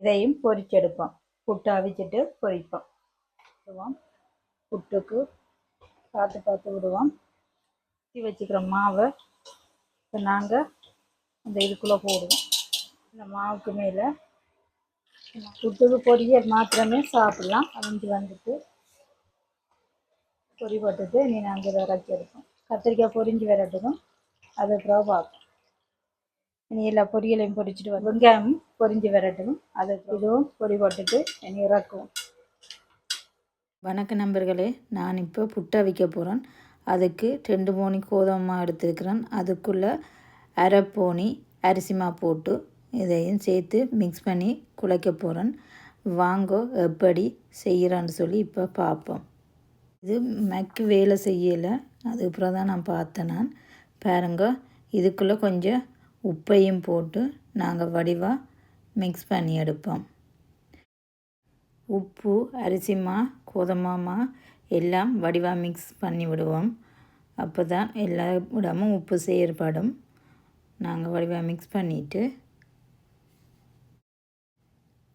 இதையும் பொரிச்செடுப்போம். புட்டு அவிச்சிட்டு பொரிப்போம். புட்டுக்கு பார்த்து விடுவோம். வச்சுக்கிற மாவை இப்போ நாங்கள் அந்த இதுக்குள்ளே போடுவோம். இந்த மாவுக்கு மேலே புட்டுக்கு பொரியல் மாத்திரமே சாப்பிடலாம். அவிஞ்சு வந்துட்டு பொரி போட்டுட்டு நீ நாங்கள் இறக்கி எடுப்போம். கத்திரிக்காய் பொரிஞ்சு வரட்டுக்கும் அதுக்கப்புறம் பார்ப்போம். இனி எல்லா பொரியலையும் பொரிச்சிட்டு வெங்காயம் பொரிஞ்சு வரட்டும். அதுக்கு இதுவும் பொரி போட்டுட்டு இனி இறக்குவோம். வணக்க நண்பர்களே, நான் இப்போ புட்டை வைக்க போகிறேன். அதுக்கு 2 போனி கோதுமை மாவு எடுத்துருக்கிறேன். அதுக்குள்ளே அரை போனி அரிசி மாவு போட்டு இதையும் சேர்த்து மிக்ஸ் பண்ணி குழைக்க போகிறேன். வாங்கோ எப்படி செய்கிறேன்னு சொல்லி இப்போ பார்ப்போம். இது மக்கு வேலை செய்யலை, அதுக்கப்புறம் தான் நான் பார்த்தேன். நான் பாருங்க, இதுக்குள்ளே கொஞ்சம் உப்பையும் போட்டு நாங்கள் வடிவாக மிக்ஸ் பண்ணி எடுப்போம். உப்பு, அரிசிமா, கோதுமைமா எல்லாம் வடிவாக மிக்ஸ் பண்ணி விடுவோம். அப்போ தான் எல்லா இடமும் உப்பு செயற்படும். நாங்கள் வடிவாக மிக்ஸ் பண்ணிவிட்டு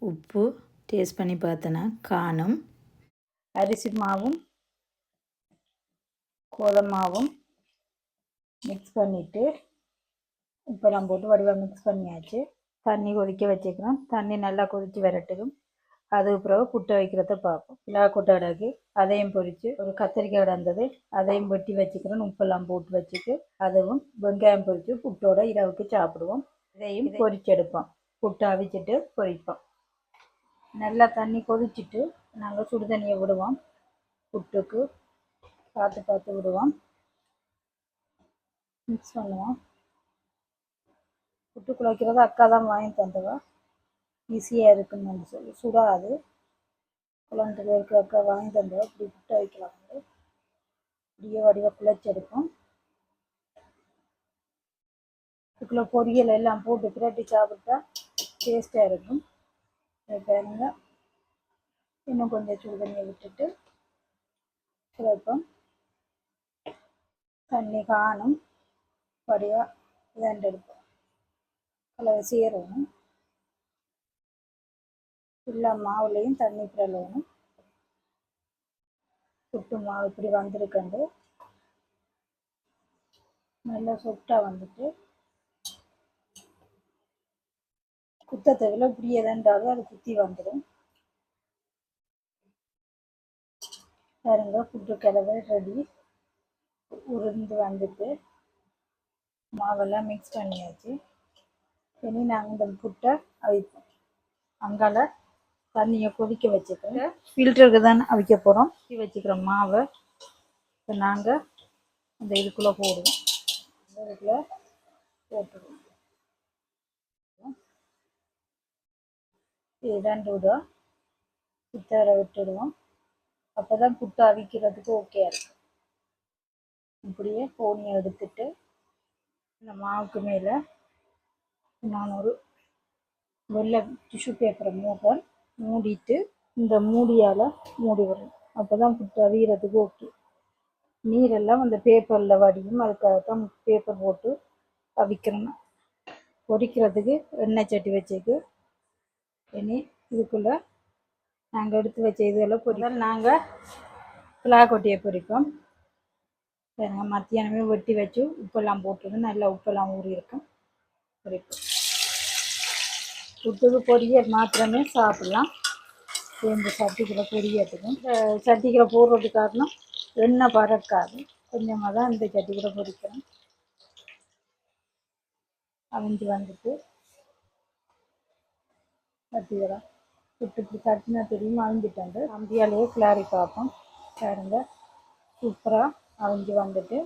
உப்பு டேஸ்ட் பண்ணி பார்த்தோன்னா காணும். அரிசி மாவும் கோதுமாவும் மிக்ஸ் பண்ணிவிட்டு உப்பெல்லாம் போட்டு வடிவாக மிக்ஸ் பண்ணியாச்சு. தண்ணி கொதிக்க வச்சுக்கிறோம். தண்ணி நல்லா கொதித்து வரட்டும். அதுக்கு பிறகு புட்டை வைக்கிறத பார்ப்போம். கொட்டாடாக்கி அதையும் பொரித்து ஒரு கத்திரிக்காய் இருந்தது அதையும் வெட்டி வச்சுக்கிறோம். உப்பெல்லாம் போட்டு வச்சுட்டு அதுவும் வெங்காயம் பொரித்து புட்டோட இரவுக்கு சாப்பிடுவோம். இதையும் பொரிச்செடுப்போம். புட்டை அவிச்சிட்டு பொரிப்போம். நல்லா தண்ணி கொதிச்சுட்டு நாங்கள் சுடு தண்ணியை விடுவோம். புட்டுக்கு பார்த்து விடுவோம். மிக்ஸ் பண்ணுவோம். புட்டு குழைக்கிறது அக்கா தான் வாங்கி தந்தவா. ஈஸியாக இருக்குன்னு சொல்லி சுடாது. குழந்தைகள் இருக்கிற அக்கா வாங்கி தந்தவா. இப்படி புட்டை வைக்கலாம். இப்படியே வடிவாக குழைச்செடுப்போம். இதுக்குள்ளே பொரியல் எல்லாம் போட்டு பிரட்டி சாப்பிட்டா டேஸ்ட்டாக இருக்கும். பாருங்க, இன்னும் கொஞ்சம் சுடு தண்ணியை விட்டுட்டு குழைப்போம். தண்ணி காணும். வடிவாக இதண்டெடுப்போம். கலவை சேரணும். எல்லா மாவுலேயும் தண்ணி பிறலணும். புட்டு மாவு இப்படி வந்திருக்கண்டு நல்லா சொட்டாக வந்துட்டு குத்தத்தில் இப்படி எதாண்டாலும் அது குத்தி வந்துடும். பாருங்க, புட்டு கலவை ரெடி. உருந்து வந்துட்டு மாவெல்லாம் மிக்ஸ் பண்ணியாச்சு. இனி நாங்கள் இந்த புட்டை அவிப்போம். அங்கால தண்ணியை கொதிக்க வச்சுக்கிறோம். ஃபில்டருக்கு தான் அவிக்க போகிறோம். வச்சுக்கிற மாவை இப்போ நாங்கள் அந்த இதுக்குள்ளே போடுவோம். இதுக்குள்ளே போட்டுடுவோம். இது விட புத்தரை விட்டுடுவோம். அப்போ தான் புட்டு அவிக்கிறதுக்கு ஓகே இருக்கும். இப்படியே போனியை எடுத்துட்டு இந்த மாவுக்கு மேலே நான் ஒரு வெள்ளை டிஷ்யூ பேப்பரை மூடிட்டு இந்த மூடியால் மூடி வரும். அப்போ தான் புட்டு அவிகிறதுக்கு ஓகே. நீரெல்லாம் அந்த பேப்பரில் வடியும். அதுக்காக தான் பேப்பர் போட்டு அவிக்கிறோம். பொரிக்கிறதுக்கு எண்ணெய் சட்டி வச்சுக்கு இனி இதுக்குள்ளே நாங்கள் எடுத்து வச்ச இதெல்லாம் பொரித்தால் நாங்கள் பிளாக்கொட்டியை பொரிப்போம். நாங்கள் மத்தியானமே வெட்டி வச்சு உப்பெல்லாம் போட்டுட்டு நல்லா உப்பெல்லாம் ஊறி இருக்கும் பொரிப்போம். புட்டுக்கு பொரியல் மாத்திரமே சாப்பிடலாம். இந்த சட்டிக்குள்ளே பொரியட்டுக்கும். இந்த சட்டிக்குள்ளே போடுறது காரணம் எண்ணெய் பறக்காது. கொஞ்சமாக தான் இந்த சட்டிக்குள்ளே பொரிக்கிறோம். அவிஞ்சு வந்துட்டு சட்டிக்குள்ள புட்டுக்கு சட்டினா தெரியும். அவிஞ்சிட்டு அம்பியாலேயே கிளாரி பார்ப்போம். பாருங்க, சூப்பராக அவிஞ்சு வந்துட்டு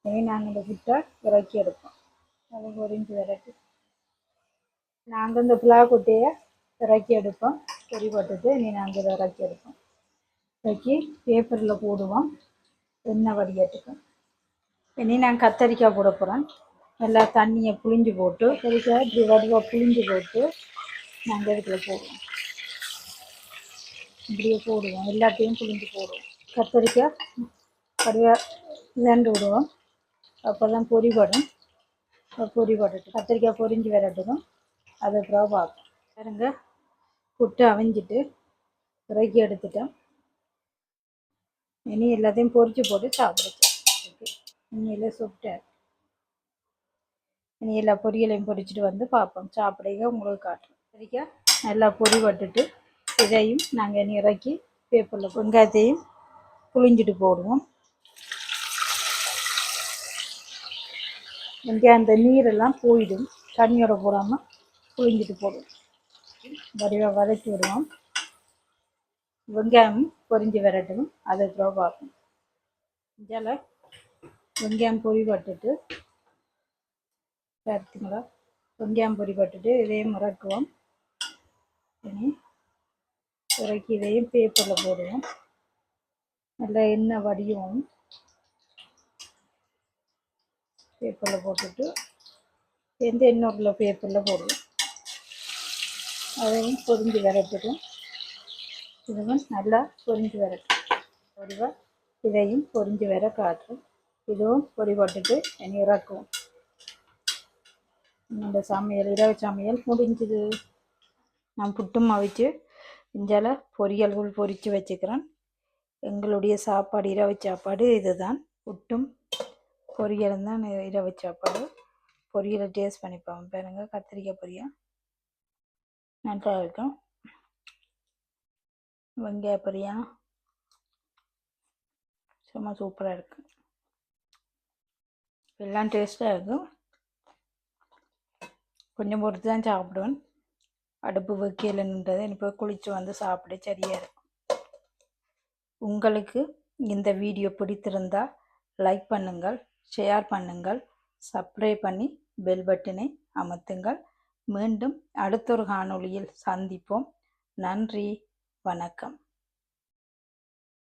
இனி நாங்கள் இந்த புட்டை இறக்கி எடுப்போம். அது பொரிஞ்சு விரட்டி நாங்கள் இந்த பிளாக்கொட்டையை இறக்கி எடுப்போம். பொரி போட்டுட்டு இனி நாங்கள் இதை இறக்கி எடுப்போம். இறக்கி பேப்பரில் போடுவோம். எண்ணெய் வடிகட்டுக்கும். இனி நான் கத்தரிக்காய் போட போகிறேன். நல்லா தண்ணியை புழிஞ்சு போட்டு கத்தரிக்காய் இப்படி வடிவாக புழிஞ்சு போட்டு நாங்கள் இதுக்குள்ள போடுவோம். இப்படியே போடுவோம். எல்லாத்தையும் புழிஞ்சு போடுவோம். கத்தரிக்காய் வடிவாக இதண்டு விடுவோம். அப்போ தான் பொரி படும். பொரி போட்டுட்டு கத்திரிக்காய் பொரிஞ்சு வரட்டுக்கும் அதுக்கப்புறம் பார்ப்போம். பாருங்க, புட்டு அவிஞ்சிட்டு இறக்கி எடுத்துட்டேன். இனி எல்லாத்தையும் பொரிச்சு போட்டு சாப்பிடுச்சு. இனியில் சுட்டேன். இனி எல்லா பொரியலையும் பொரிச்சிட்டு வந்து பார்ப்போம். சாப்பிடுங்க, உங்களுக்கு காட்டுறோம். சரிக்கா, நல்லா பொரி பட்டுட்டு இதையும் நாங்கள் இனி இறக்கி பேப்பரில் வெங்காயத்தையும் புளிஞ்சிட்டு போடுவோம். வெங்காயம் அந்த நீரெல்லாம் போயிடும், தண்ணியோட போடாமல் புளிஞ்சிட்டு போடுவோம். வடிவாக வதக்கி விடுவோம். வெங்காயம் பொரிஞ்சு வரட்டும், அதை பார்ப்போம். இதில் வெங்காயம் பொரி பட்டுட்டு பார்த்தீங்களா, வெங்காயம் பொரி பட்டுட்டு இதையும் இறக்குவோம். இனி இறக்கி இதையும் பேப்பரில் போடுவோம். நல்லா எண்ணெய் வடியும். பேப்பரில் போட்டுட்டு இன்னொரு பேப்பரில் போடுவோம். அதையும் பொரிஞ்சு வரட்டும். இதுவும் நல்லா பொரிஞ்சு வரட்டும். பொரிவா இதையும் பொரிஞ்சு வர காட்டும். இதுவும் பொரி போட்டுட்டு இனி இறக்குவோம். இந்த சமையல் இரவு சமையல் முடிஞ்சுது. நான் புட்டும் அவிச்சு இஞ்சால பொரியல்கள் பொரித்து வச்சுக்கிறேன். எங்களுடைய சாப்பாடு இரவு சாப்பாடு இதுதான். புட்டும் பொரியலும் தான் இரவு சாப்பாடு. பொரியலை டேஸ்ட் பண்ணிப்பாங்க பாருங்க. கத்திரிக்காய் பொரியல் நல்லா இருக்கும். வெங்காய பொரியல் சும்மா சூப்பராக இருக்கும். எல்லாம் டேஸ்ட்டாக இருக்கும். கொஞ்சம் பொறுத்து தான் சாப்பிடுவேன். அடுப்பு வைக்கலன்றதை இப்போ குளித்து வந்து சாப்பிட சரியாக இருக்கும். உங்களுக்கு இந்த வீடியோ பிடித்திருந்தால் லைக் பண்ணுங்கள், ஷேர் பண்ணுங்கள், சப்ஸ்கிரைப் பண்ணி பெல் பட்டனை அமர்த்துங்கள். மீண்டும் அடுத்தொரு காணொளியில் சந்திப்போம். நன்றி, வணக்கம்.